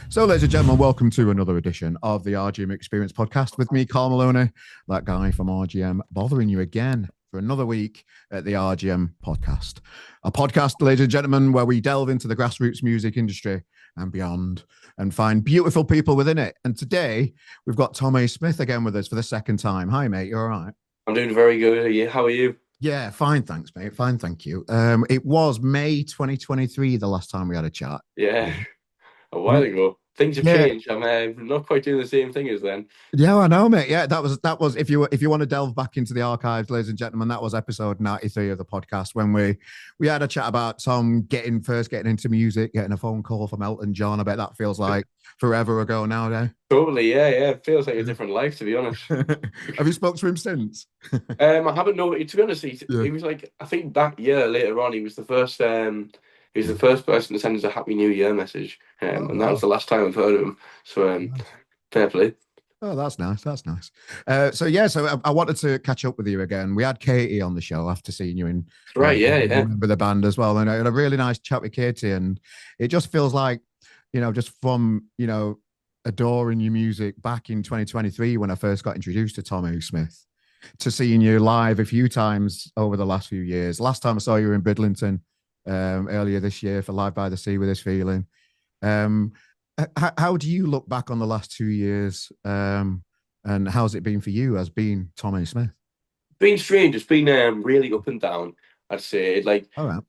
So, ladies and gentlemen, welcome to another edition of the RGM Experience podcast with me, Carl Maloney, that guy from RGM, bothering you again for another week at the RGM podcast. A podcast, ladies and gentlemen, where we delve into the grassroots music industry and beyond and find beautiful people within it. And today we've got Tom A. Smith again with us for the second time. Hi, mate. You all right? I'm doing very good. How are you? Yeah, fine. Thanks, mate. Fine. Thank you. It was May 2023 the last time we had a chat. Yeah, a while ago. Things have Yeah, changed. I'm not quite doing the same thing as then. yeah, I know, mate. Yeah, that was if you want to delve back into the archives, ladies and gentlemen, that was episode 93 of the podcast when we had a chat about Tom getting into music, getting a phone call from Elton John. I bet that feels like forever ago nowadays. Totally, yeah. It feels like a different life, to be honest. Have you spoke to him since? I haven't known. To be honest, Yeah. he was like I think that year later on, he was the first. He was the first person to send us a Happy New Year message, Oh and that was wow. the last time I've heard of him. So, fair play. Oh, that's nice. That's nice. So I wanted to catch up with you again. We had Katie on the show after seeing you in Right, yeah, yeah. with the band as well, and I had a really nice chat with Katie. And it just feels like, just from adoring your music back in 2023 when I first got introduced to Tom O. Smith, to seeing you live a few times over the last few years. Last time I saw you were in Bridlington earlier this year for Live by the Sea with This Feeling. Um, how do you look back on the last 2 years, and how's it been for you as being Tom A. Smith? Been strange. It's been really up and down. I'd say like All right.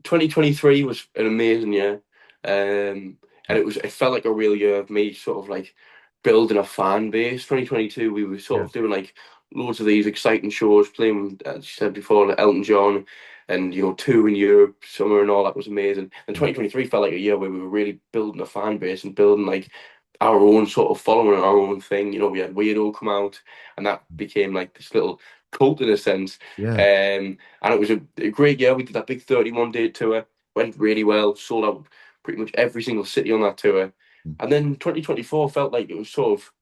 2023 was an amazing year. And it felt like a real year of me sort of like building a fan base. 2022, we were sort Yeah. of doing like loads of these exciting shows, playing, as you said before, like Elton John, and two in Europe, summer, and all that was amazing. And 2023 felt like a year where we were really building a fan base and building like our own sort of following, our own thing. We had Weirdo come out, and that became like this little cult in a sense. Yeah. And it was a great year. We did that big 31 day tour, went really well, sold out pretty much every single city on that tour. And then 2024 felt like it was sort of,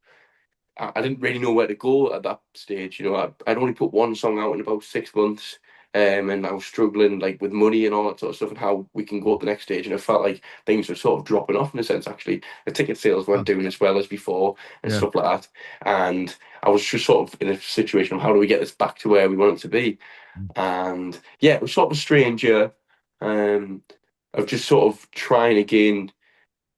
I didn't really know where to go at that stage. I'd only put one song out in about 6 months. And I was struggling like with money and all that sort of stuff and how we can go up the next stage. And it felt like things were sort of dropping off in a sense, actually. The ticket sales weren't Oh, doing as well as before and yeah. stuff like that. And I was just sort of in a situation of how do we get this back to where we want it to be? And yeah, it was sort of a strange year, um, of just sort of trying again,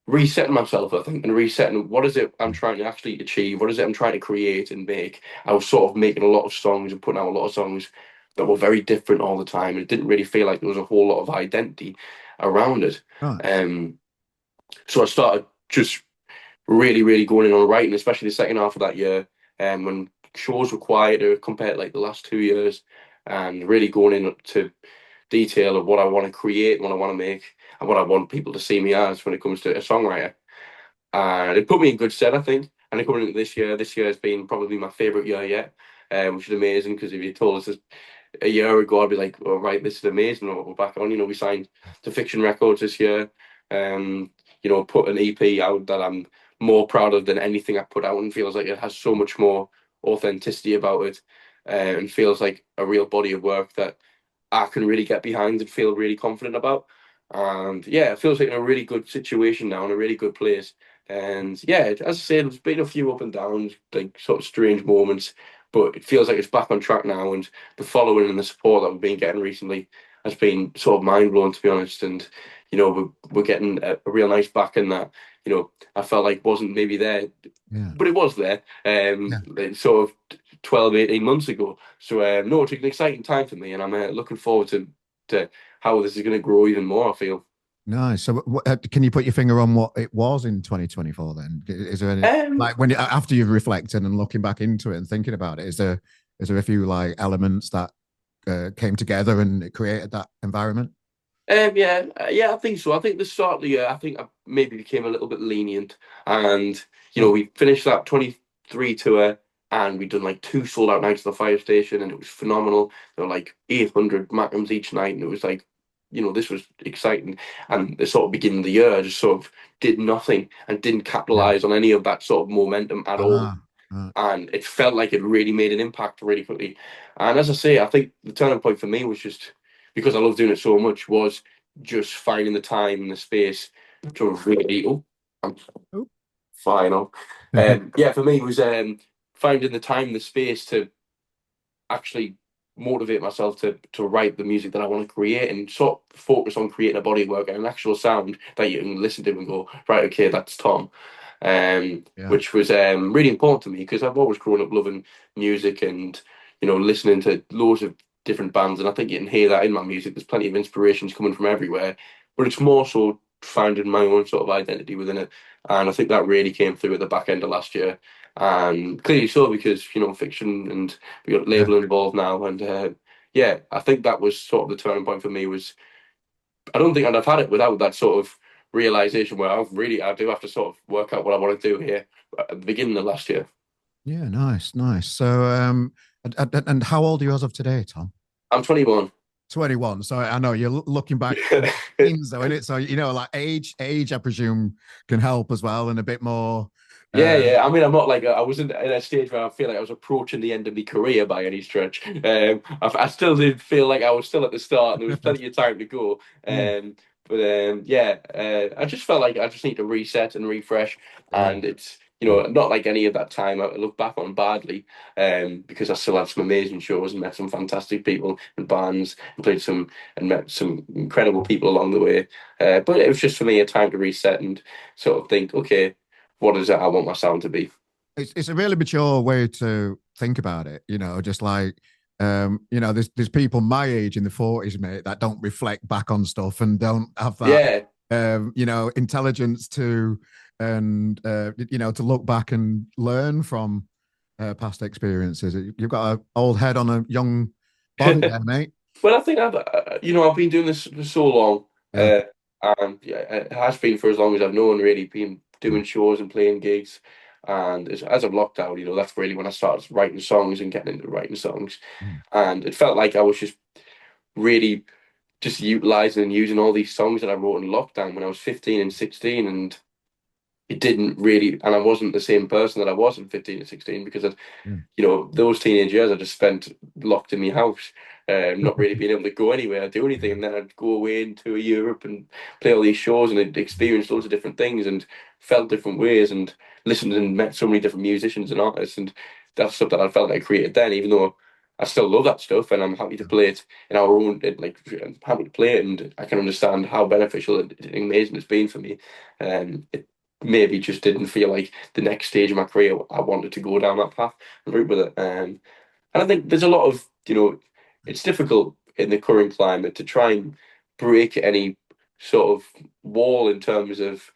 resetting myself, I think, and resetting what is it I'm trying to actually achieve, what is it I'm trying to create and make. I was sort of making a lot of songs and putting out a lot of songs that were very different all the time. It didn't really feel like there was a whole lot of identity around it. Right. Um, so I started just really, really going in on writing, especially the second half of that year, when shows were quieter compared to like the last 2 years, and really going into detail of what I want to create, what I want to make, and what I want people to see me as when it comes to a songwriter. And it put me in good stead, I think. And coming into this year has been probably my favorite year yet, which is amazing because if you told us this a year ago, I'd be like, "Oh, right, this is amazing. We're back on." We signed to Fiction Records this year. Um, put an EP out that I'm more proud of than anything I put out, and feels like it has so much more authenticity about it, and feels like a real body of work that I can really get behind and feel really confident about. And yeah, it feels like in a really good situation now, in a really good place. And yeah, as I said, there's been a few up and downs, like sort of strange moments, but it feels like it's back on track now. And the following and the support that we've been getting recently has been sort of mind blowing, to be honest. And we're getting a real nice back in that. I felt like wasn't maybe there, Yeah. but it was there. Yeah. It's sort of 12, 18 months ago. So no, it's an exciting time for me, and I'm looking forward to how this is going to grow even more. I feel. Nice. So, can you put your finger on what it was in 2024? Then, is there any, Um, like, after you've reflected and looking back into it and thinking about it? Is there a few like elements that came together and it created that environment? yeah, I think so. I think the start of the year, I think I maybe became a little bit lenient, and Oh, we finished that 23 tour, and we'd done like two sold out nights at the fire station, and it was phenomenal. There were like 800 Mackems each night, and it was like, this was exciting. And the sort of beginning of the year, I just sort of did nothing and didn't yeah. capitalize on any of that sort of momentum at all. Ah, ah, And it felt like it really made an impact really quickly. And as I say, I think the turning point for me was just because I love doing it so much was just finding the time and the space to really. Oh, I'm Oh. final. Yeah, for me, it was finding the time, the space to actually motivate myself to write the music that I want to create and sort of focus on creating a body of work and an actual sound that you can listen to and go, right, okay, that's Tom. Yeah. Which was really important to me because I've always grown up loving music and listening to loads of different bands, and I think you can hear that in my music. There's plenty of inspirations coming from everywhere, but it's more so finding my own sort of identity within it, and I think that really came through at the back end of last year, and clearly so because Fiction and we got Yeah. label involved now, and yeah, I think that was sort of the turning point for me. Was I don't think I'd have had it without that sort of realization where I do have to sort of work out what I want to do here at the beginning of last year. Yeah. Nice. Nice. So, and how old are you as of today, Tom? I'm 21. 21. So I know you're looking back in teens though, innit? So, like age, I presume can help as well and a bit more. Yeah, Um, yeah. I mean, I'm not like I wasn't in a stage where I feel like I was approaching the end of my career by any stretch. I still did feel like I was still at the start, and there was plenty of time to go. yeah. But yeah, I just felt like I just need to reset and refresh, Yeah. and it's not like any of that time I look back on badly, because I still had some amazing shows and met some fantastic people and bands and played some and met some incredible people along the way. But it was just for me a time to reset and sort of think, okay, what is it I want my sound to be? It's a really mature way to think about it, just like there's people my age in the 40s, mate, that don't reflect back on stuff and don't have that Yeah, intelligence to and to look back and learn from past experiences. You've got an old head on a young body there, mate. well, I think I've been doing this for so long, Yeah. and yeah, it has been for as long as I've known. Really, been Mm. doing shows and playing gigs, and as I've locked out, that's really when I started writing songs and getting into writing songs, Mm. and it felt like I was just really just utilizing and using all these songs that I wrote in lockdown when I was 15 and 16, and it didn't really, and I wasn't the same person that I was in 15 and 16 because Yeah. those teenage years I just spent locked in my house, not really being able to go anywhere, do anything. And then I'd go away into Europe and play all these shows and I'd experienced loads of different things and felt different ways and listened and met so many different musicians and artists. And that's stuff that I felt like I created then, even though I still love that stuff and I'm happy to play it in our own, I'm happy to play it and I can understand how beneficial and amazing it's been for me. It maybe just didn't feel like the next stage of my career I wanted to go down that path and route with it. And I think there's a lot of, it's difficult in the current climate to try and break any sort of wall in terms of,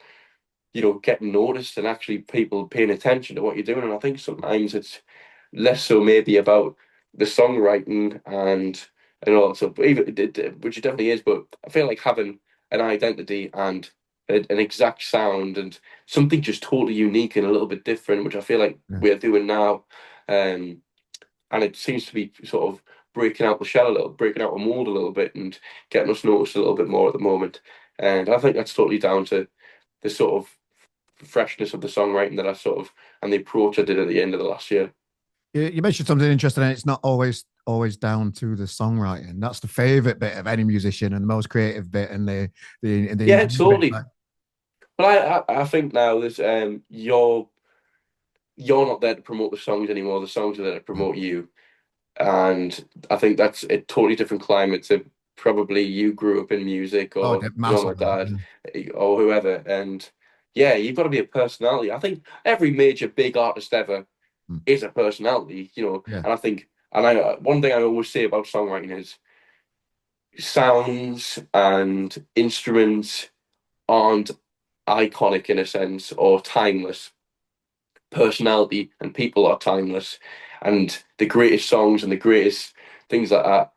getting noticed and actually people paying attention to what you're doing. And I think sometimes it's less so maybe about the songwriting and all that stuff, but even which it definitely is. But I feel like having an identity and an exact sound and something just totally unique and a little bit different, which I feel like Yeah. we're doing now. Um, and it seems to be sort of breaking out the shell a little, breaking out the mold a little bit, and getting us noticed a little bit more at the moment. And I think that's totally down to the sort of freshness of the songwriting that I sort of and the approach I did at the end of the last year. You mentioned something interesting, and it's not always down to the songwriting. That's the favorite bit of any musician and the most creative bit, and the Yeah, totally. But I think now there's you're not there to promote the songs anymore. The songs are there to promote you. And I think that's a totally different climate to probably you grew up in music oh, or my massively. dad or whoever. And yeah, you've got to be a personality. I think every major big artist ever Yeah. is a personality, Yeah. and I think, and I one thing I always say about songwriting is sounds and instruments aren't iconic in a sense or timeless. Personality and people are timeless, and the greatest songs and the greatest things like that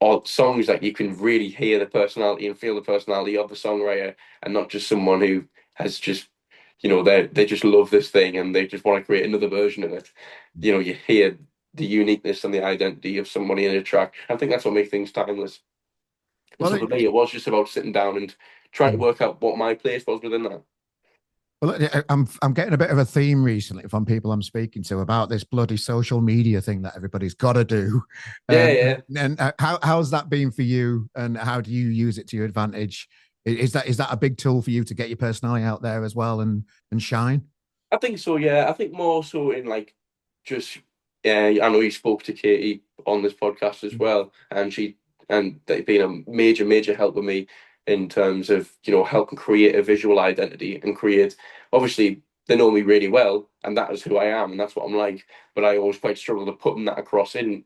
are songs that you can really hear the personality and feel the personality of the songwriter, and not just someone who has just they just love this thing and they just want to create another version of it. You hear the uniqueness and the identity of somebody in a track. I think that's what makes things timeless. And Well, so for me, it was just about sitting down and trying to work out what my place was within that. I'm getting a bit of a theme recently from people I'm speaking to about this bloody social media thing that everybody's got to do. Yeah, yeah. And how's that been for you, and how do you use it to your advantage Is that a big tool for you to get your personality out there as well and shine? I think so, yeah. I think more so in like just I know you spoke to Katie on this podcast as well, and they've been a major, major help with me in terms of, helping create a visual identity and create obviously they know me really well and that is who I am and that's what I'm like. But I always quite struggle to putting that across in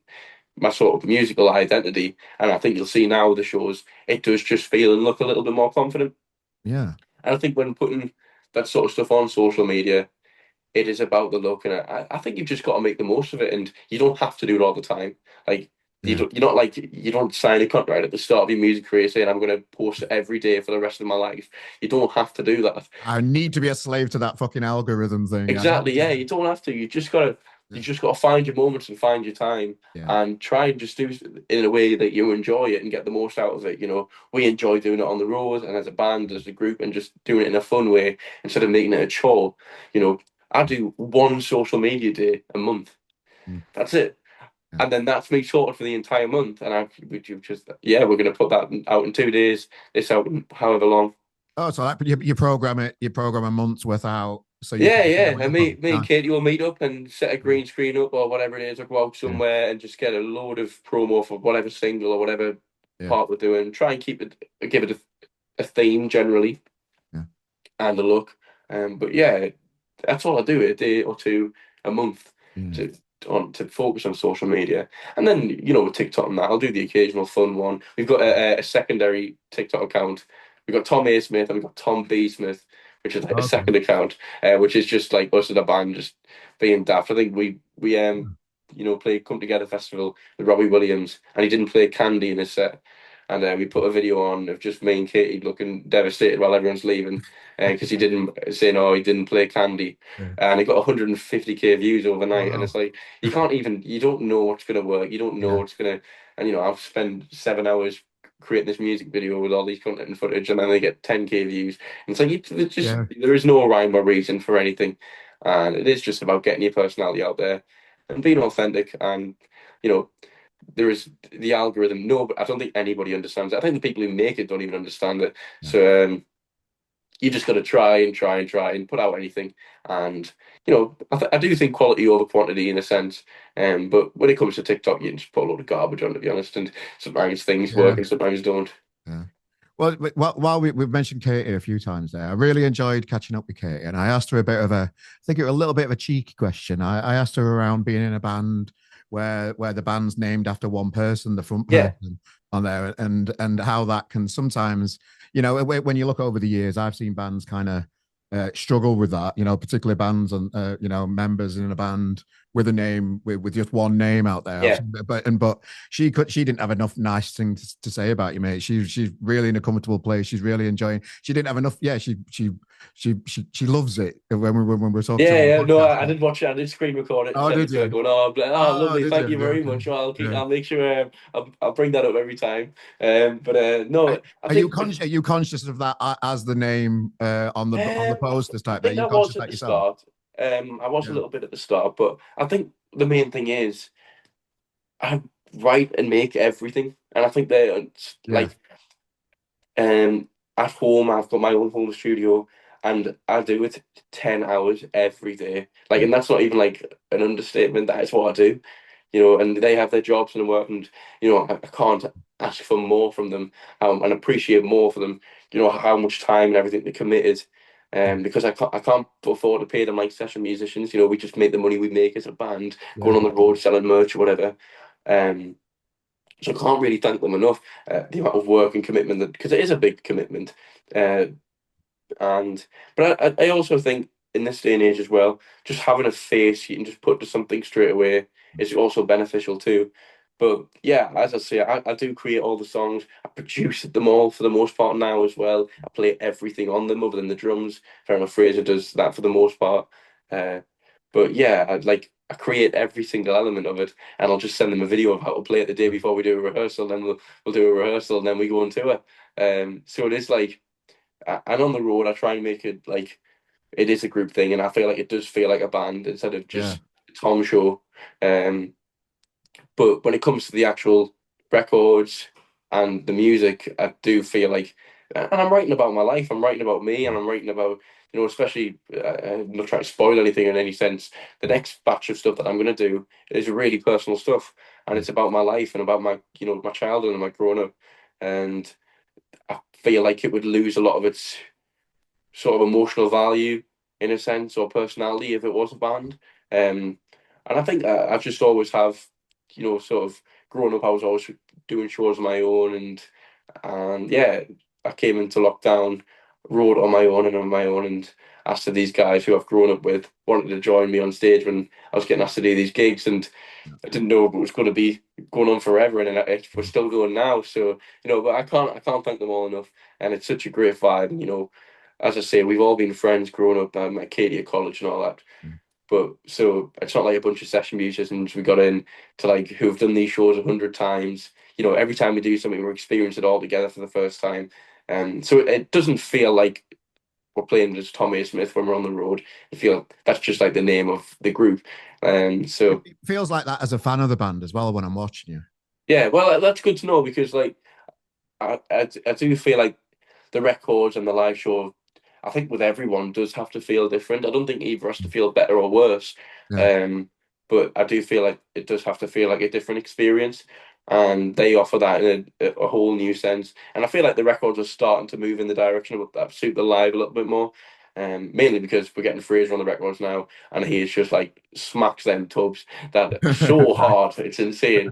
my sort of musical identity. And I think you'll see now with the shows, it does just feel and look a little bit more confident. Yeah. And I think when putting that sort of stuff on social media, it is about the look, and I think you've just got to make the most of it, and you don't have to do it all the time. Like Yeah. you're not like you don't sign a contract at the start of your music career saying I'm going to post it every day for the rest of my life. You don't have to do that. I need to be a slave to that fucking algorithm thing. I Exactly, need yeah. to. You don't have to. You Yeah. just got to find your moments and find your time Yeah. and try and just do it in a way that you enjoy it and get the most out of it. We enjoy doing it on the road and as a band, as a group, and just doing it in a fun way instead of making it a chore. You know, I do one social media day a month. Mm. That's it. Yeah. And then that's me sorted for the entire month. And you just, yeah, we're going to put that out in 2 days, this out in however long. Oh, so that you program it, you program a month's worth out, so you Yeah, can yeah. when And you've got me and time. Katie will meet up and set a Yeah. green screen up or whatever it is, or go out Yeah. somewhere and just get a load of promo for whatever single or whatever Yeah. part we're doing. Try and give it a theme generally Yeah. and a look. But yeah, that's all I do, a day or two a month Yeah. to to focus on social media. And then, with TikTok and that, I'll do the occasional fun one. We've got a secondary TikTok account. We've got Tom A. Smith and we've got Tom B. Smith, which is like a Okay. second account, which is just like us as a band just being daft. I think we played Come Together Festival with Robbie Williams and he didn't play Candy in his set. And we put a video on of just me and Katie looking devastated while everyone's leaving because he didn't saying, oh, he didn't play Candy. Yeah. And it got 150K views overnight. And it's Wow. like, you don't know what's going to work. You don't know Yeah. what's going to, and I've spent 7 hours creating this music video with all these content and footage and then they get 10K views. And it's like, Yeah. there is no rhyme or reason for anything. And it is just about getting your personality out there and being authentic. And, you know, there is the algorithm. No, but I don't think anybody understands it. I think the people who make it don't even understand it. Yeah. So you just got to try and try and try and put out anything. And I do think quality over quantity in a sense. But when it comes to TikTok, you can just put a load of garbage on, to be honest. And sometimes things Yeah. work and sometimes don't. Yeah. Well, while we've mentioned Katie a few times there, I really enjoyed catching up with Katie, and I asked her a bit of I think it was a little bit of a cheeky question. I asked her around being in a band where the band's named after one person, the front Yeah, person on there, and how that can sometimes, when you look over the years, I've seen bands kind of struggle with that, particularly bands and members in a band with a name with just one name out there. yeah. But she didn't have enough nice things to say about you, mate. She's really in a comfortable place. She's really enjoying. She didn't have enough. Yeah, she loves it when we're talking to her Yeah, on yeah. the No, podcast. I did watch it. I did screen record it and Oh, send it did to her. you? Going, Oh, lovely. did Thank you? you Yeah, very much. Well, yeah. I'll make sure I'll bring that up every time. But no, I Are you think conscious? Are you conscious of that as the name on the posters I type? There, are think you I conscious was of at that the yourself? start. I was a Yeah, little bit at the start, but I think the main thing is I write and make everything, and I think they yeah, like at home. I've got my own home studio, and I do it 10 hours every day. Like, yeah, and that's not even like an understatement. That is what I do. And they have their jobs and work, and I can't ask for more from them, and appreciate more for them. How much time and everything they committed. Because I can't afford to pay them like session musicians. We just make the money we make as a band, going yeah, on the road selling merch or whatever. Um, so I can't really thank them enough. The amount of work and commitment that because it is a big commitment. Uh, and but I also think in this day and age as well, just having a face you can just put to something straight away is also beneficial too. But yeah, as I say, I do create all the songs. I produce them all for the most part now as well. I play everything on them other than the drums. Fair enough, Fraser does that for the most part. Uh, but yeah, I create every single element of it, and I'll just send them a video of how to play it the day before we do a rehearsal. Then we'll do a rehearsal, and then we go on tour. So it is like and on the road, I try and make it like it is a group thing, and I feel like it does feel like a band instead of yeah, just a Tom show. Um, but when it comes to the actual records and the music, I do feel like and I'm writing about my life. I'm writing about me, and I'm writing about, especially, I'm not trying to spoil anything in any sense. The next batch of stuff that I'm going to do is really personal stuff, and it's about my life and about my, my childhood and my growing up. And I feel like it would lose a lot of its sort of emotional value in a sense, or personality, if it was a band. And I think I just always have, sort of growing up, I was always doing shows on my own, and yeah, I came into lockdown, wrote on my own and on my own, and asked these guys who I've grown up with wanted to join me on stage when I was getting asked to do these gigs, and I didn't know if it was going to be going on forever, and we're still going now. So but I can't thank them all enough, and it's such a great vibe. And as I say, we've all been friends growing up at Katie at college and all that. But so it's not like a bunch of session musicians we got in to like who've done these shows 100 times. Every time we do something, we're experiencing it all together for the first time. So it doesn't feel like we're playing as Tommy Smith when we're on the road. I feel that's just like the name of the group. It So feels like that as a fan of the band as well when I'm watching you. yeah, well, that's good to know because like I do feel like the records and the live show, I think with everyone does have to feel different. I don't think either has to feel better or worse. Yeah. Um, but I do feel like it does have to feel like a different experience. And they offer that in a whole new sense. And I feel like the records are starting to move in the direction of that suit the live a little bit more. Mainly because we're getting Fraser on the records now, and he is just like smacks them tubs that so hard. It's insane.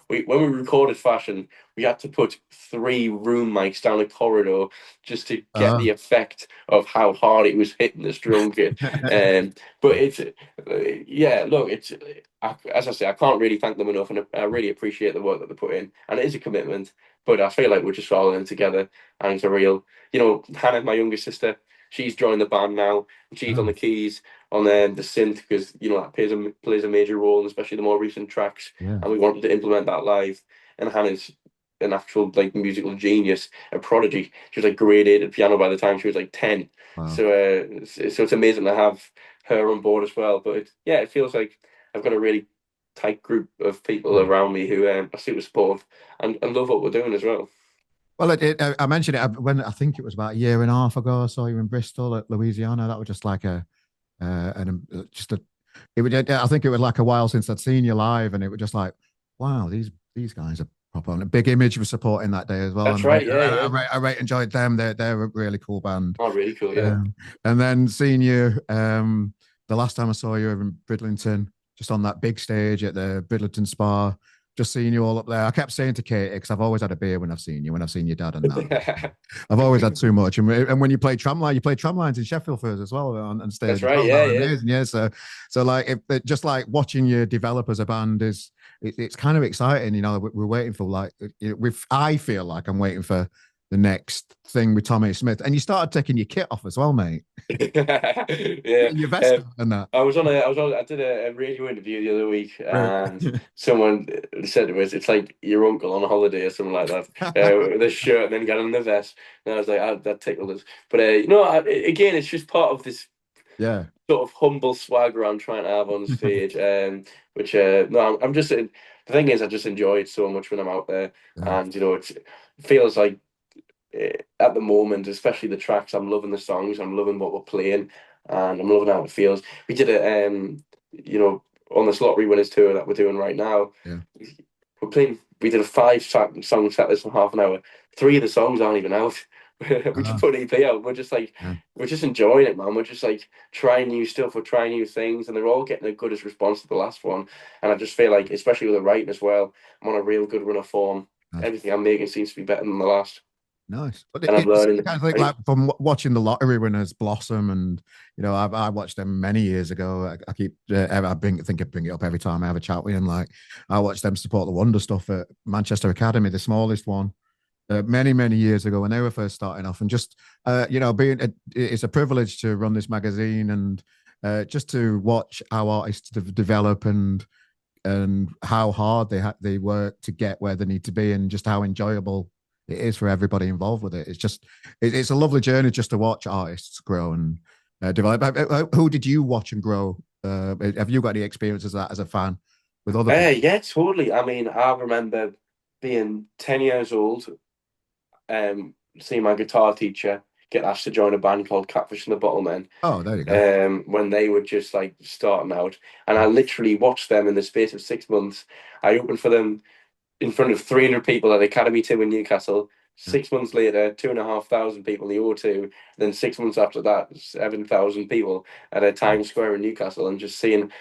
When we recorded Fashion, we had to put 3 room mics down a corridor just to get Oh. the effect of how hard it was hitting this drum kit. But it's yeah, look, as I say, I can't really thank them enough, and I really appreciate the work that they put in, and it is a commitment. But I feel like we're just all in together, and it's a real, Hannah, my younger sister, she's joined the band now, and she's on Oh, the keys, on the synth, because that plays a major role, especially the more recent tracks, yeah. and we wanted to implement that live. And Hannah's an actual like musical genius, a prodigy. She was like grade 8 at piano by the time she was like 10. Wow. So it's amazing to have her on board as well. But yeah, it feels like I've got a really tight group of people around me who are super supportive and love what we're doing as well. Well, I mentioned it when I think it was about a year and a half ago. I saw you in Bristol at Louisiana. That was just like just a. It would. I think it was like a while since I'd seen you live, and it was just like, wow, these guys are proper. And a big Image was supporting that day as well, That's and right. Yeah, yeah. I really enjoyed them. They're a really cool band. Oh, really cool. Yeah. And then seeing you, the last time I saw you in Bridlington, just on that big stage at the Bridlington Spa, just seeing you all up there. I kept saying to Kate, because I've always had a beer when I've seen your dad and that. I've always had too much. And when you play tramlines in Sheffield for us as well on stage That's as right. well. Yeah, They're yeah. amazing. Yeah. So like, just like watching you develop as a band it's kind of exciting. We're waiting for like, I feel like I'm waiting for the next thing with Tommy Smith. And you started taking your kit off as well, mate. Yeah. Your vest and that. I did a radio interview the other week, and someone said it's like your uncle on a holiday or something like that. With a shirt and then got on the vest, and I was like, that tickled us. But again, it's just part of this Yeah. sort of humble swagger I'm trying to have on stage. Which no, I'm just the thing is, I just enjoy it so much when I'm out there, Yeah. and it feels like at the moment, especially the tracks, I'm loving the songs, I'm loving what we're playing, and I'm loving how it feels. We did it, on the Slot Winners tour that we're doing right now. Yeah. We did a 5 song set list for half an hour. 3 of the songs aren't even out. We just Uh, put an EP out. We're just like, yeah. we're just enjoying it, man. We're just like trying new stuff, we're trying new things, and they're all getting a good as response to the last one. And I just feel like, especially with the writing as well, I'm on a real good run of form. Nice. Everything I'm making seems to be better than the last. Nice. But And I'm it's learning. kind of like, from watching the lottery winners blossom, and I watched them many years ago. I keep I think I bring it up every time I have a chat with him. Like, I watched them support the Wonder stuff at Manchester Academy, the smallest one, many years ago when they were first starting off. And just it's a privilege to run this magazine, and just to watch our artists develop, and how hard they work to get where they need to be, and just how enjoyable it is for everybody involved with it. It's a lovely journey just to watch artists grow and develop. Who did you watch and grow? Have you got any experiences of that as a fan with other people? Yeah, totally. I mean, I remember being 10 years old, see my guitar teacher get asked to join a band called Catfish and the Bottlemen, Oh, there you go. when they were just like starting out. And I literally watched them in the space of 6 months. I opened for them in front of 300 people at Academy 2 in Newcastle. Yeah. 6 months later, 2,500 people in the O2. Then 6 months after that, 7,000 people at a Times Square in Newcastle, and just seeing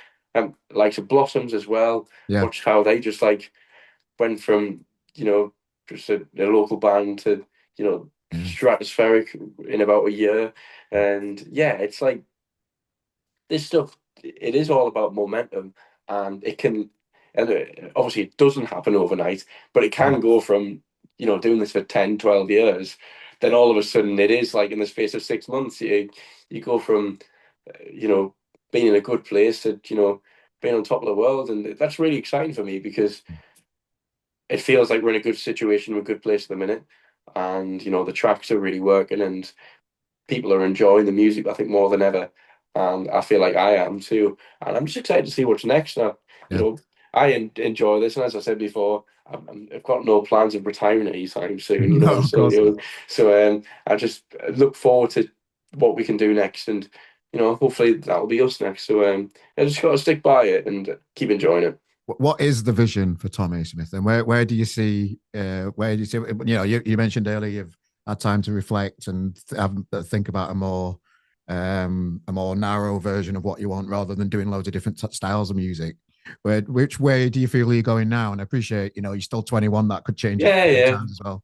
like the Blossoms as well. Yeah. Watched how they just like went from just a local band to Yeah. stratospheric in about a year. And yeah, it's like this stuff. It is all about momentum, and it can. And obviously, it doesn't happen overnight, but it can go from doing this for 10, 12 years. Then all of a sudden, it is like in the space of 6 months, you go from being in a good place to being on top of the world, and that's really exciting for me because it feels like we're in a good situation, we're a good place at the minute, and the tracks are really working, and people are enjoying the music, I think, more than ever, and I feel like I am too, and I'm just excited to see what's next now. You Yeah. know, I enjoy this, and as I said before, I've got no plans of retiring anytime soon. No, of So course not. I just look forward to what we can do next, and hopefully that'll be us next. So I just got to stick by it and keep enjoying it. What is the vision for Tommy Smith, and where do you see you mentioned earlier you've had time to reflect and think about a more narrow version of what you want rather than doing loads of different styles of music. Which way do you feel you're going now? And I appreciate you're still 21, that could change at Yeah, any yeah. time as well.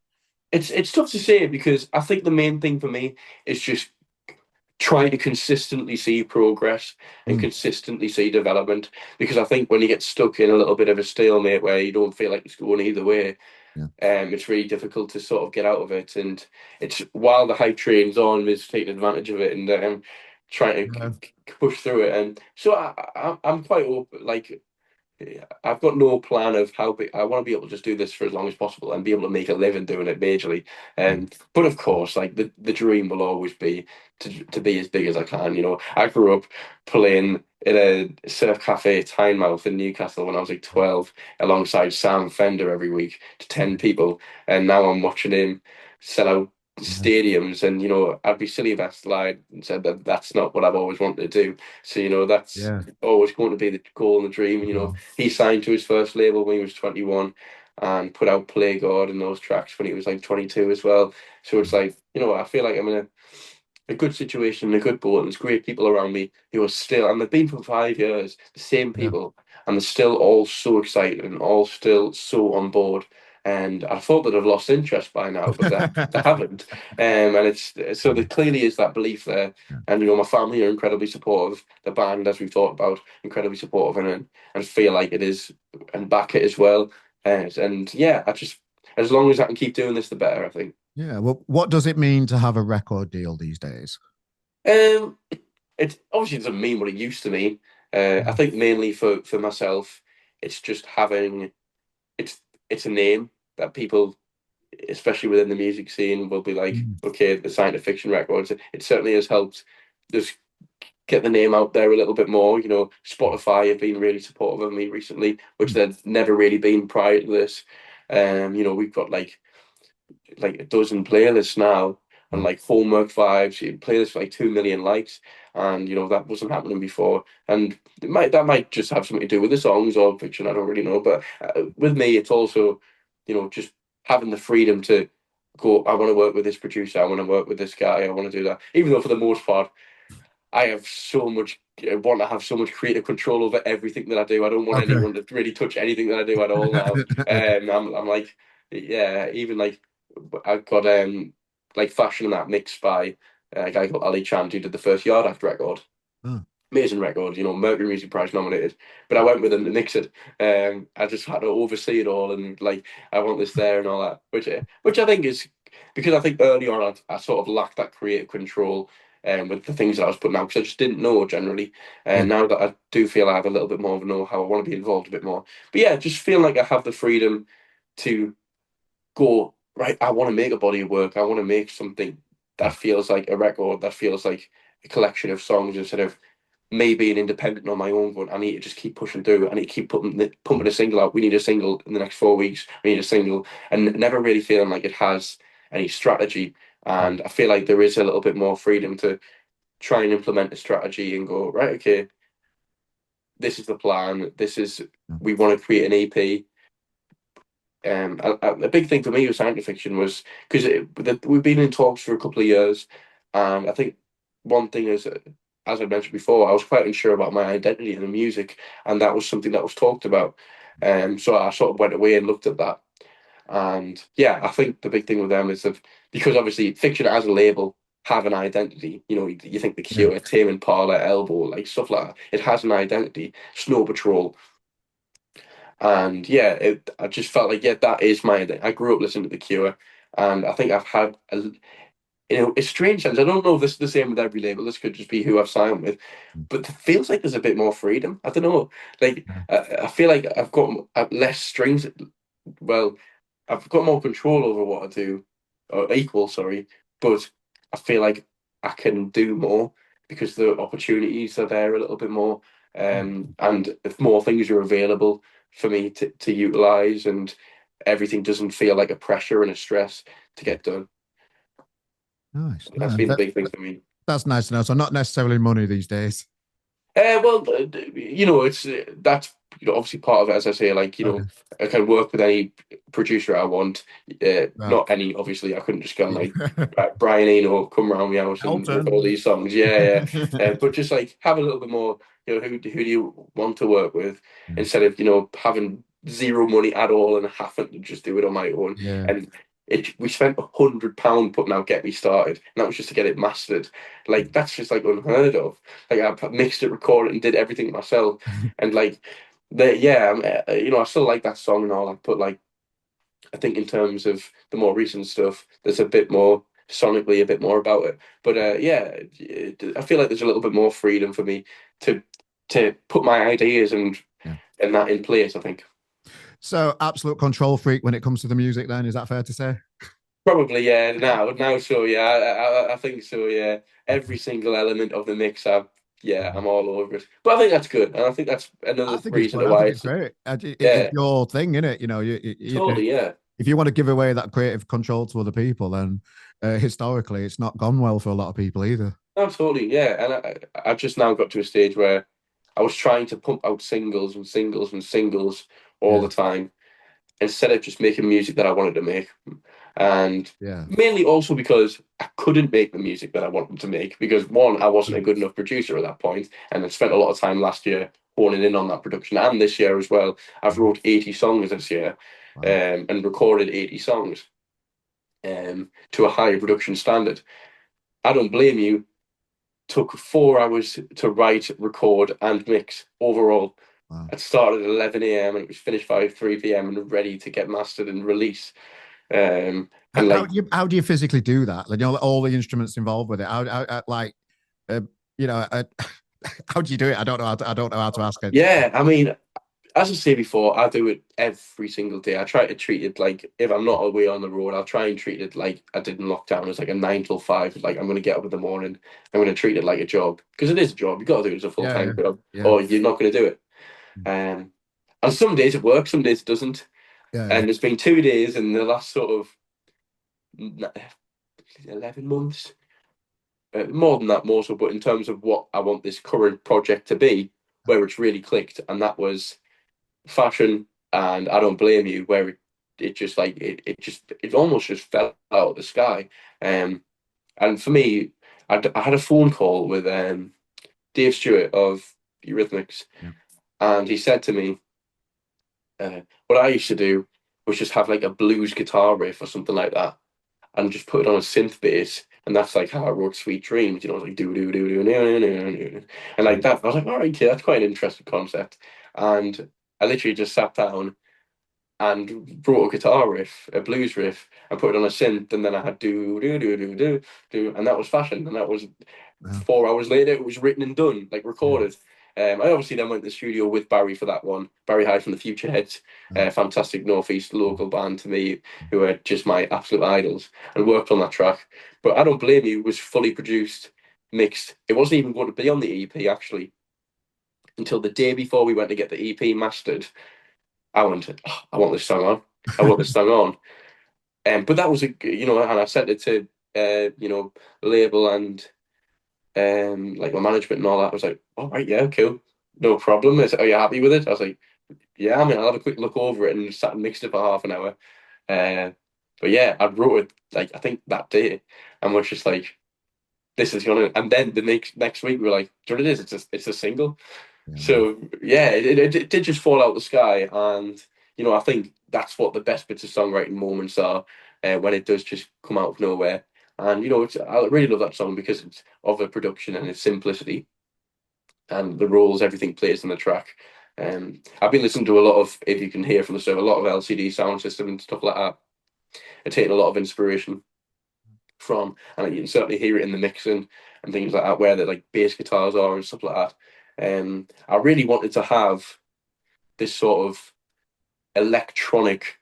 It's tough to say because I think the main thing for me is just trying to consistently see progress and Mm, consistently see development. Because I think when you get stuck in a little bit of a stalemate where you don't feel like it's going either way, yeah, it's really difficult to sort of get out of it. And it's while the hype train's on, is taking advantage of it and trying to yeah, push through it. And so I'm quite open. Like I've got no plan of how big. I want to be able to just do this for as long as possible and be able to make a living doing it majorly. yeah, But of course, like the dream will always be to be as big as I can. I grew up playing in a surf cafe at Tynemouth in Newcastle when I was like 12, alongside Sam Fender every week to 10 people, and now I'm watching him sell out yeah, stadiums. And I'd be silly if I lied and said that that's not what I've always wanted to do. So that's yeah. always going to be the goal and the dream. And Cool. he signed to his first label when he was 21 and put out Play God and those tracks when he was like 22 as well. So it's like, I feel like I'm in a good situation, a good boat, and there's great people around me who are still, and they've been for 5 years, the same Yeah. people, and they're still all so excited and all still so on board. And I thought they'd have lost interest by now, but they haven't. And it's so there clearly is that belief there. Yeah. And my family are incredibly supportive. The band, as we've talked about, incredibly supportive, and feel like it is, and back it as well. And yeah, I just, as long as I can keep doing this, the better, I think. Yeah. Well, what does it mean to have a record deal these days? Um, it obviously doesn't mean what it used to mean. I Mm, think mainly for myself, it's just having it's it's a name that people, especially within the music scene, will be like, mm, okay, the Science Fiction Records. It certainly has helped just get the name out there a little bit more. Spotify have been really supportive of me recently, which mm, they'd never really been prior to this. We've got like a dozen playlists now, and wow. like Homework Vibes, you playlists for like 2 million likes, and that wasn't happening before. And that might just have something to do with the songs or fiction. I don't really know, but with me, it's also just having the freedom to go. I want to work with this producer. I want to work with this guy. I want to do that. Even though for the most part, I have so much. I want to have so much creative control over everything that I do. I don't want Okay. anyone to really touch anything that I do at all now. I'm like, yeah, even like I've got like Fashion and that mixed by a guy called Ali Chand who did the first Yard Act record. Oh, Amazing record, Mercury Music Prize nominated. But I went with him to mix it. I just had to oversee it all, and like I want this there and all that, which I think is because I think early on I sort of lacked that creative control with the things that I was putting out because I just didn't know generally. yeah. And now that I do feel I have a little bit more of a know-how, I want to be involved a bit more. But yeah, just feel like I have the freedom to go, right, I want to make a body of work. I want to make something that Yeah. feels like a record, that feels like a collection of songs instead of me being independent on my own. Going, I need to just keep pushing through. I need to keep pumping a single out. We need a single in the next 4 weeks. We need a single, and never really feeling like it has any strategy. And I feel like there is a little bit more freedom to try and implement a strategy and go, right, okay, this is the plan. We want to create an EP. A big thing for me with science fiction was because we've been in talks for a couple of years, and I think one thing is, as I mentioned before, I was quite unsure about my identity in the music, and that was something that was talked about. So I sort of went away and looked at that, and yeah, I think the big thing with them is that because obviously fiction as a label have an identity. You know, you think the Yeah. Cure, Tame Impala, Elbow, like stuff like that. It has an identity. Snow Patrol, and yeah, I just felt like, yeah, that is my thing. I grew up listening to The Cure, and I think I've had a strange sense. I don't know if this is the same with every label. This could just be who I've signed with, but it feels like there's a bit more freedom. I don't know. Like, Yeah. I feel like I've got less strings. Well, I've got more control over what I do, or equal, sorry, but I feel like I can do more because the opportunities are there a little bit more, and if more things are available for me to utilize, and everything doesn't feel like a pressure and a stress to get done. Nice. That's No, been the big thing for me. that's nice to know. So not necessarily money these days. It's that's obviously part of it. As I say, like Okay. I can work with any producer I want. Right. Not any, obviously. I couldn't just go like Yeah. Brian Eno come round my house and record all Elton. these songs. Yeah, yeah. But just like have a little bit more. Who do you want to work with instead of having zero money at all and having to just do it on my own. Yeah. And we spent £100 putting out Get Me Started, and that was just to get it mastered. Like that's just like unheard of. Like I mixed it, recorded, and did everything myself. And like I still like that song and all that, but like I think in terms of the more recent stuff, there's a bit more sonically, a bit more about it. But I feel like there's a little bit more freedom for me to put my ideas Yeah. and that in place, I think. So absolute control freak when it comes to the music, then is that fair to say? Probably, yeah. Now, so yeah, I think so. Yeah, every single element of the mix, I'm all over it. But I think that's good, and I think that's I another think it's reason fun. I why think it's it's great. It's yeah, your thing, isn't it? totally, yeah, If you want to give away that creative control to other people, then historically, it's not gone well for a lot of people either. no, totally, yeah. And I just now got to a stage where I was trying to pump out singles and singles and singles all Yeah, the time instead of just making music that I wanted to make. And yeah, mainly also because I couldn't make the music that I wanted to make because one, I wasn't a good enough producer at that point, and I spent a lot of time last year honing in on that production, and this year as well. I've wrote 80 songs this year, wow, and recorded 80 songs, to a higher production standard. I don't blame you. Took 4 hours to write, record, and mix overall. wow. It started at 11 a.m. and it was finished by 3 p.m. and ready to get mastered and release. And like, How do you physically do that? Like, all the instruments involved with it. Like, uh, you know, uh, how do you do it? I don't know how to ask it. yeah, I mean, as I say before, I do it every single day. I try to treat it like if I'm not away on the road, I'll try and treat it like I did in lockdown as like a 9 till 5. Like I'm going to get up in the morning, I'm going to treat it like a job because it is a job. You got to do it as a full Yeah, yeah, time job, yeah, or you're not going to do it. Um, and some days it works, some days it doesn't. yeah, yeah. And there's been 2 days in the last sort of 11 months, more than that, more so, but in terms of what I want this current project to be, where it's really clicked, and that was fashion, and I don't blame you, where it just like it almost just fell out of the sky. And for me, I had a phone call with Dave Stewart of Eurythmics, Yeah. and he said to me, what I used to do was just have like a blues guitar riff or something like that, and just put it on a synth bass. And that's like how I wrote Sweet Dreams, it's like do do do do do do, and like that. I was like, all right, kid, that's quite an interesting concept. And I literally just sat down and wrote a guitar riff, a blues riff, and put it on a synth, and then I had do do do do do do, and that was fashion, and that was Wow. 4 hours later, it was written and done, like Yeah. recorded. I obviously then went to the studio with Barry for that one. Barry Hyde from the Future Heads, Yeah. fantastic Northeast local band to me, who are just my absolute idols, and worked on that track. But I don't blame you, it was fully produced, mixed. It wasn't even going to be on the EP actually until the day before we went to get the EP mastered. I went, oh, I want this song on. I want this song on. But that was and I sent it to the label and like my management and all that. I was like, all right, yeah, cool, no problem. Are you happy with it? I was like, yeah, I mean, I'll have a quick look over it, and sat and mixed it for half an hour. Uh, but yeah, I wrote it like I think that day, and was just like, this is gonna. And then the next week we were like, do you know what it is? It's a single. Yeah. So yeah, it did just fall out of the sky, and I think that's what the best bits of songwriting moments are, when it does just come out of nowhere. And I really love that song because it's of the production and its simplicity and the roles everything plays in the track. I've been listening to a lot of, if you can hear from the stuff, a lot of LCD Sound System and stuff like that. I've taken a lot of inspiration from, and you can certainly hear it in the mixing and things like that, where the like bass guitars are and stuff like that. I really wanted to have this sort of electronic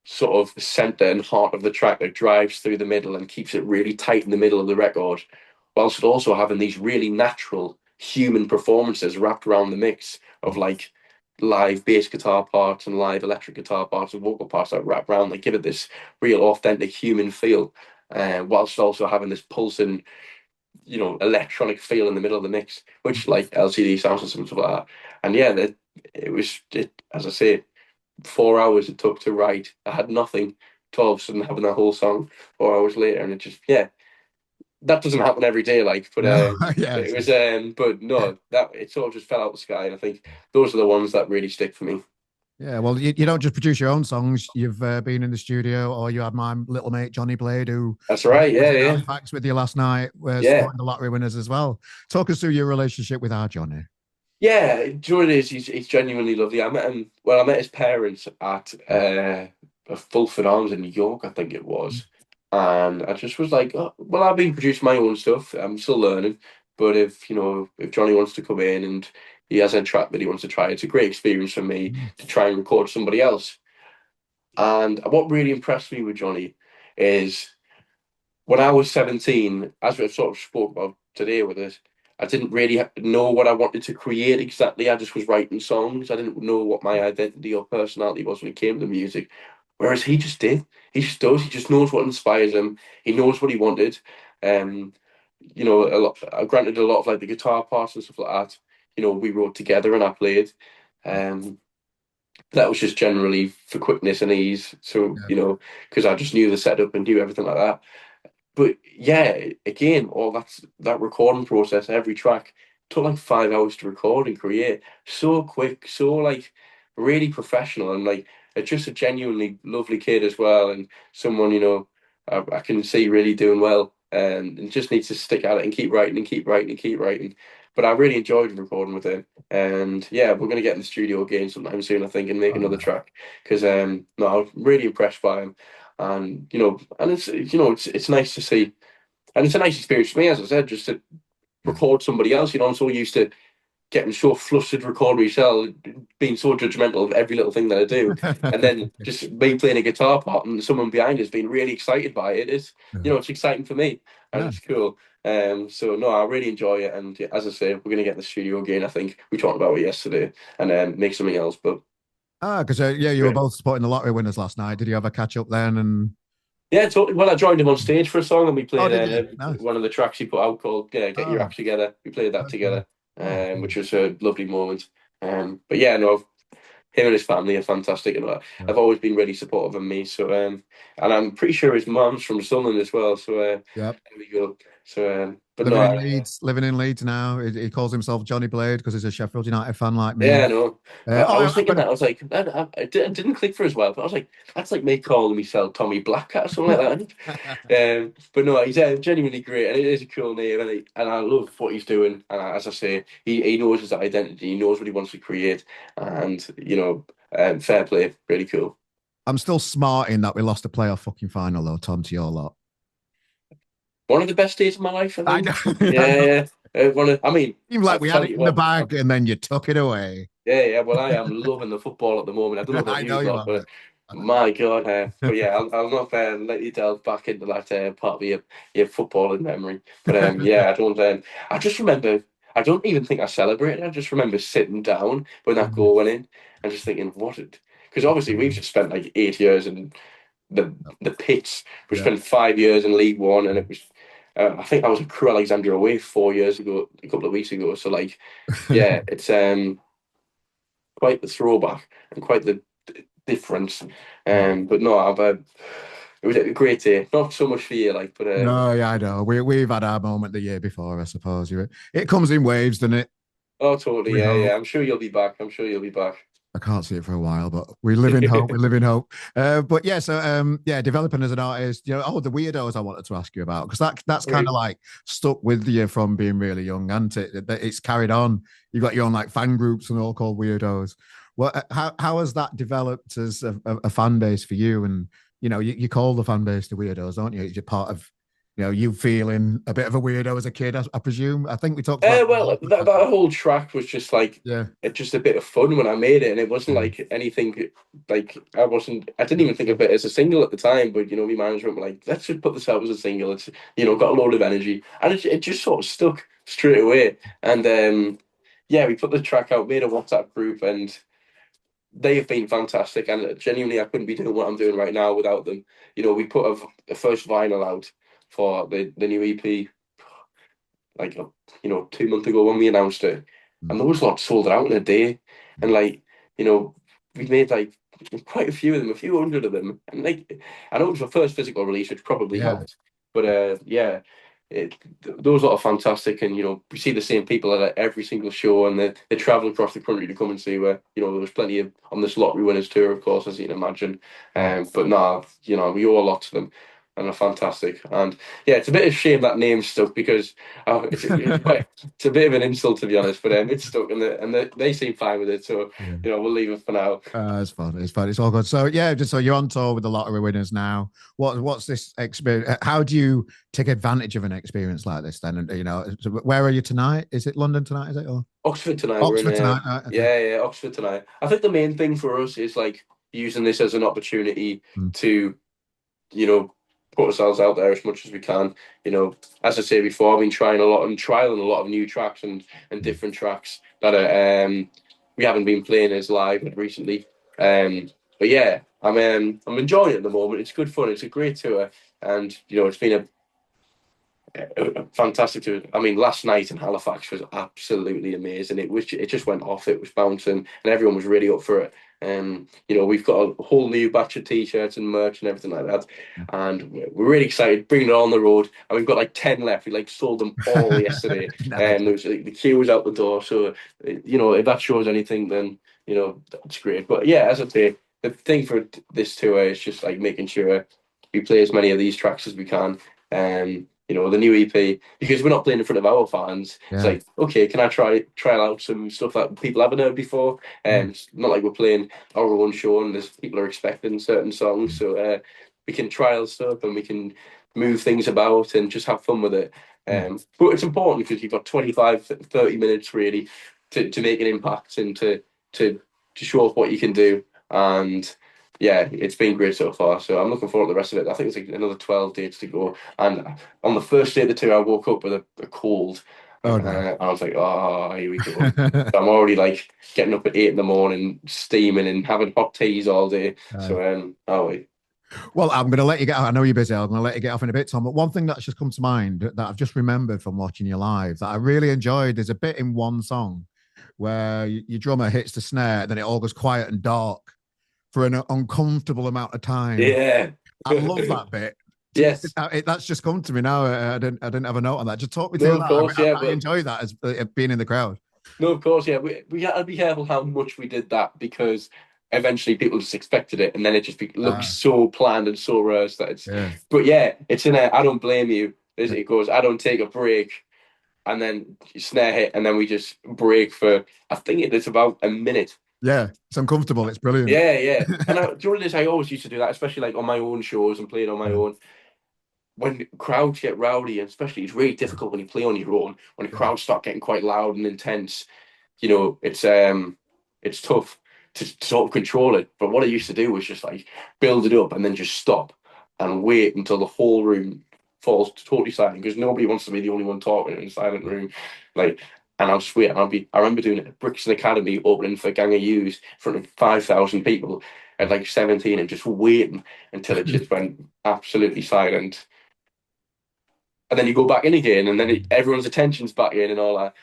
sort of center and heart of the track that drives through the middle and keeps it really tight in the middle of the record, whilst also having these really natural human performances wrapped around the mix of like live bass guitar parts and live electric guitar parts and vocal parts that wrap around, like give it this real authentic human feel, whilst also having this pulsing, electronic feel in the middle of the mix, which like LCD sound system and stuff like that. And yeah, it was it, as I say, 4 hours it took to write. I had nothing. 12 sudden having that whole song 4 hours later, and it just that doesn't happen every day. Like, but No, yeah, it was but no, that it sort of just fell out the sky, and I think those are the ones that really stick for me. yeah. Well, you don't just produce your own songs. You've been in the studio, or you had my little mate Johnny Blade, who That's right. was Yeah, in yeah, Halifax with you last night, yeah. supporting the lottery winners as well. Talk us through your relationship with our Johnny. Yeah, do you know what it is? He's genuinely lovely. I met him. Well, I met his parents at Fulford Arms in New York, I think it was, and I just was like, oh, well, I've been producing my own stuff. I'm still learning, but if Johnny wants to come in and he has a track that he wants to try, it's a great experience for me to try and record somebody else. And what really impressed me with Johnny is when I was 17, as we've sort of spoke about today with us, I didn't really know what I wanted to create exactly. I just was writing songs. I didn't know what my identity or personality was when it came to music. Whereas he just did. He just does. He just knows what inspires him. He knows what he wanted. Um, a lot. Granted, a lot of like the guitar parts and stuff like that. We wrote together and I played. Um, that was just generally for quickness and ease. So Yeah. because I just knew the setup and knew everything like that. But yeah, again, all that recording process, every track took like 5 hours to record and create. So quick, so like really professional, and like it's just a genuinely lovely kid as well, and someone I can see really doing well, and just needs to stick at it and keep writing and keep writing and keep writing. But I really enjoyed recording with him, and yeah, we're gonna get in the studio again sometime soon, I think, and make another Oh, track because no, I was really impressed by him, and it's nice to see, and it's a nice experience for me, as I said, just to yeah. record somebody else. I'm so used to getting so flustered recording myself, being so judgmental of every little thing that I do, and then just me playing a guitar part and someone behind us being really excited by it. It's exciting for me and Yeah. it's cool. So no, I really enjoy it, and yeah, as I say, we're gonna get in the studio again. I think we talked about it yesterday, and make something else, but. Ah, because yeah, you were both supporting the lottery winners last night. Did you have a catch up then? And Yeah, totally. Well, I joined him on stage for a song, and we oh, played did you? Nice. one of the tracks he put out called "Get Your Oh, Act Together." We played that very cool. together, Oh, cool. which was a lovely moment. But yeah, no, him and his family are fantastic, and Yeah. I've always been really supportive of me. So, and I'm pretty sure his mum's from Sunderland as well. So, Yep. there we go. So, but no, Living in Leeds now. He calls himself Johnny Blade because he's a Sheffield United fan like me. yeah, no. I was I've thinking got that I was like, it didn't click for as well. But I was like, that's like me calling myself Tommy Blackcat or something like a. that. But no, he's genuinely great, and it is a cool name, and I love what he's doing. And as I say, he knows his identity, he knows what he wants to create, and fair play, really cool. I'm still smarting that we lost the playoff fucking final though, Tom, to your lot. One of the best days of my life, I I know. think. I know. Yeah, yeah. I mean, Seemed like I'll we had tell it you in the what. bag and then you took it away. Yeah, yeah. Well, I am loving the football at the moment. I don't know about I you know you lot, are, mate. but I know you my God, but yeah, I'll not let you delve back into that part of your footballing memory. But are. yeah, I don't. I just remember. I don't even think I celebrated. I just remember sitting down when that goal went in and just thinking, what it? Because obviously we've just spent like 8 years in the pits. We Yeah. spent 5 years in League One, and it was. I think I was at Crewe Alexandra away 4 years ago, a couple of weeks ago. So like, yeah, it's quite the throwback and quite the difference. But no, it was a great day. Not so much for you, like, but No, yeah, I know. We've had our moment the year before, I suppose. It comes in waves, doesn't it? oh, totally, We yeah, yeah. hope. I'm sure you'll be back. I'm sure you'll be back. I can't see it for a while, but we live in hope. We live in hope. But yeah, so yeah, developing as an artist, oh, the weirdos I wanted to ask you about because that's kind Right. of like stuck with you from being really young, and it's carried on. You've got your own like fan groups and all called weirdos. Well, how has that developed as a fan base for you? And you call the fan base the weirdos, don't you? You're part of you feeling a bit of a weirdo as a kid, I presume. I think we talked about Well, that whole track was just like yeah. just a bit of fun when I made it, and it wasn't Yeah. like anything like I didn't even think of it as a single at the time. But my management were like, let's just put this out as a single. It's got a load of energy, and it just sort of stuck straight away. And yeah, we put the track out, made a WhatsApp group, and they have been fantastic. And genuinely, I couldn't be doing what I'm doing right now without them. We put a first vinyl out for the new EP like 2 months ago when we announced it, and those lots sold out in a day. And like we made like quite a few of them, a few hundred of them, and like I know it was the first physical release, which probably Yeah. helped. But yeah, those lot are fantastic, and we see the same people at every single show, and they travel across the country to come and see where there was plenty of on this lottery winners tour, of course, as you can imagine. But nah, we owe a lot to them, and are fantastic. And yeah, it's a bit of shame that name stuck because it's a bit of an insult to be honest, but it's stuck, and they seem fine with it. So Yeah. we'll leave it for now. It's fun. It's fun. It's all good. So yeah, just so you're on tour with the lottery winners now. What's this experience? How do you take advantage of an experience like this? Then, and so where are you tonight? Is it London tonight? Is it or Oxford tonight. We're Oxford in. tonight? Right, okay. Yeah, Oxford tonight. I think the main thing for us is like using this as an opportunity to, put ourselves out there as much as we can. As I say before, I've been trying a lot and trialing a lot of new tracks and different tracks that are we haven't been playing as live recently. But yeah, I'm enjoying it at the moment. It's good fun. It's a great tour, and it's been a fantastic tour. I mean, last night in Halifax was absolutely amazing. It just went off. It was bouncing, and everyone was really up for it. We've got a whole new batch of t-shirts and merch and everything like that, and we're really excited bringing it on the road. And we've got like 10 left. We like sold them all yesterday, and there was the queue was out the door. So if that shows anything, then that's great. But yeah, as I say, the thing for this tour is just like making sure we play as many of these tracks as we can. The new EP, because we're not playing in front of our fans. Yeah. It's like, okay, can I try out some stuff that people haven't heard before? It's not like we're playing our own show and there's people are expecting certain songs, so we can trial stuff and we can move things about and just have fun with it. But it's important because you've got 25, 30 minutes really to make an impact and to show off what you can do. And yeah, it's been great so far. So I'm looking forward to the rest of it. I think it's like another 12 dates to go. And on the first day of the tour, I woke up with a cold. Oh, no. And I was like, oh, here we go. So I'm already like getting up at 8 in the morning, steaming and having hot teas all day. So oh wait. Well, I'm going to let you get. I know you're busy. I'm going to let you get off in a bit, Tom. But one thing that's just come to mind that I've just remembered from watching you live that I really enjoyed. There's a bit in one song where your drummer hits the snare, then it all goes quiet and dark for an uncomfortable amount of time. Yeah, I love that bit. Yes, that's just come to me now. I didn't have a note on that. Just talk me no, through of that. course, I enjoy that as being in the crowd. No, of course, yeah. We had to be careful how much we did that because eventually people just expected it, and then it just looks so planned and so rehearsed that it's. Yeah. But yeah, it's in a. I don't blame you. It goes. I don't take a break, and then snare hit, and then we just break for. I think it's about a minute. Yeah, it's uncomfortable. It's brilliant. Yeah. And during this, I always used to do that, especially like on my own shows and playing on my own. When crowds get rowdy, and especially it's really difficult when you play on your own. When the crowds start getting quite loud and intense, it's tough to sort of control it. But what I used to do was just like build it up and then just stop and wait until the whole room falls totally silent because nobody wants to be the only one talking in a silent room. And I'll just wait. I remember doing it at Brixton Academy opening for Gang of Youths in front of 5,000 people. at like 17 and just waiting until it just went absolutely silent. And then you go back in again, and then everyone's attention's back in and all that.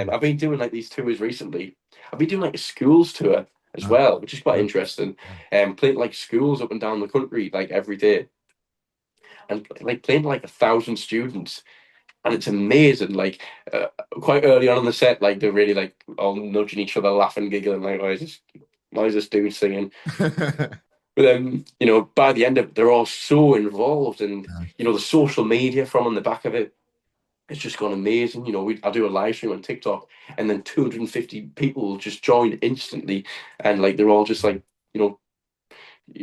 I've been doing like these tours recently. I've been doing like a schools tour as well, which is quite interesting. Playing like schools up and down the country like every day, and like playing to, like 1,000 students, and it's amazing. Like quite early on in the set, like they're really like all nudging each other, laughing, giggling, like why is this dude singing? But then, you know, by the end of it, they're all so involved, and you know, the social media from on the back of it, it's just gone amazing. You know, I do a live stream on TikTok, and then 250 people just join instantly, and like they're all just like, you know,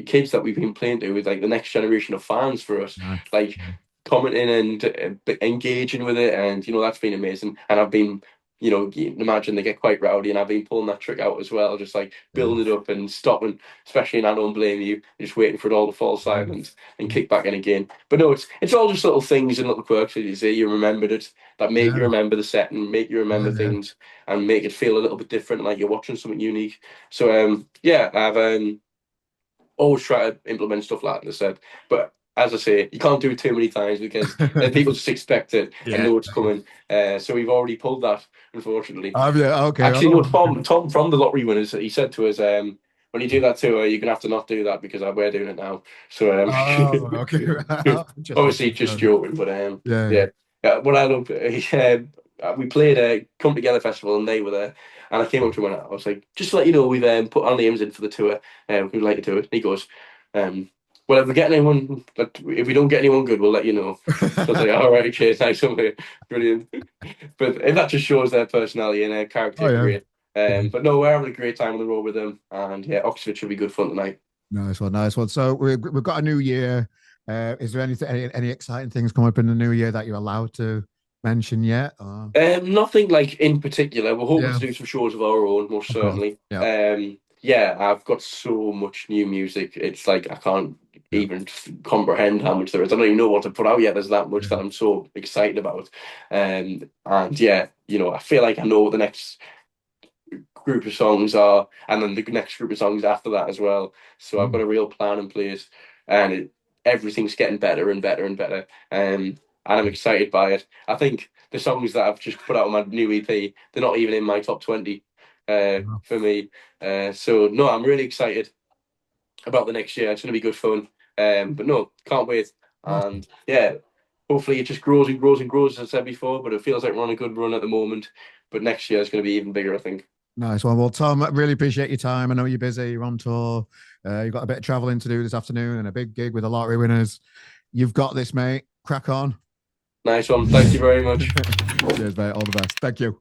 kids that we've been playing to with like the next generation of fans for us, like commenting and engaging with it, and you know, that's been amazing. And I've been, you know, you can imagine they get quite rowdy, and I've been pulling that trick out as well, just like building it up and stopping, especially in I Don't Blame You, just waiting for it all to fall silent and kick back in again. But no, it's all just little things and little quirks that you say you remembered it, that make you remember the set and make you remember things and make it feel a little bit different, like you're watching something unique. So yeah, I've always try to implement stuff like that in the set, but as I say, you can't do it too many times because then people just expect it and know it's coming. So we've already pulled that, unfortunately. Okay. Actually, no, Tom from the Lottery Winners, he said to us, when you do that tour, you're gonna have to not do that because we're doing it now. So okay. Obviously just joking, but yeah. What I love, we played a Come Together festival and they were there, and I came up to him and I was like, just to let you know, we've put our names in for the tour. We'd like to do it. And he goes, well, if we get anyone, if we don't get anyone good, we'll let you know. So I was like, all right, okay, nice one, mate. Brilliant. But that just shows their personality and their character. Great. But no, we're having a great time on the road with them, and yeah, Oxford should be good fun tonight. Nice one. So we've got a new year. Is there any exciting things coming up in the new year that you're allowed to mention yet? Or? Nothing like in particular. We're hoping to do some shows of our own, most certainly. Yeah, I've got so much new music. It's like I can't even comprehend how much there is. I don't even know what to put out yet. There's that much that I'm so excited about. And yeah, you know, I feel like I know what the next group of songs are, and then the next group of songs after that as well. So I've got a real plan in place, and everything's getting better and better and better. And I'm excited by it. I think the songs that I've just put out on my new EP, they're not even in my top 20 for me. So no, I'm really excited about the next year. It's going to be good fun. But no, can't wait. And yeah, hopefully it just grows and grows and grows, as I said before, but it feels like we're on a good run at the moment. But next year is going to be even bigger, I think. Nice one. Well, Tom, I really appreciate your time. I know you're busy, you're on tour. You've got a bit of traveling to do this afternoon and a big gig with the Lottery Winners. You've got this, mate. Crack on. Nice one. Thank you very much. Cheers, mate. All the best. Thank you.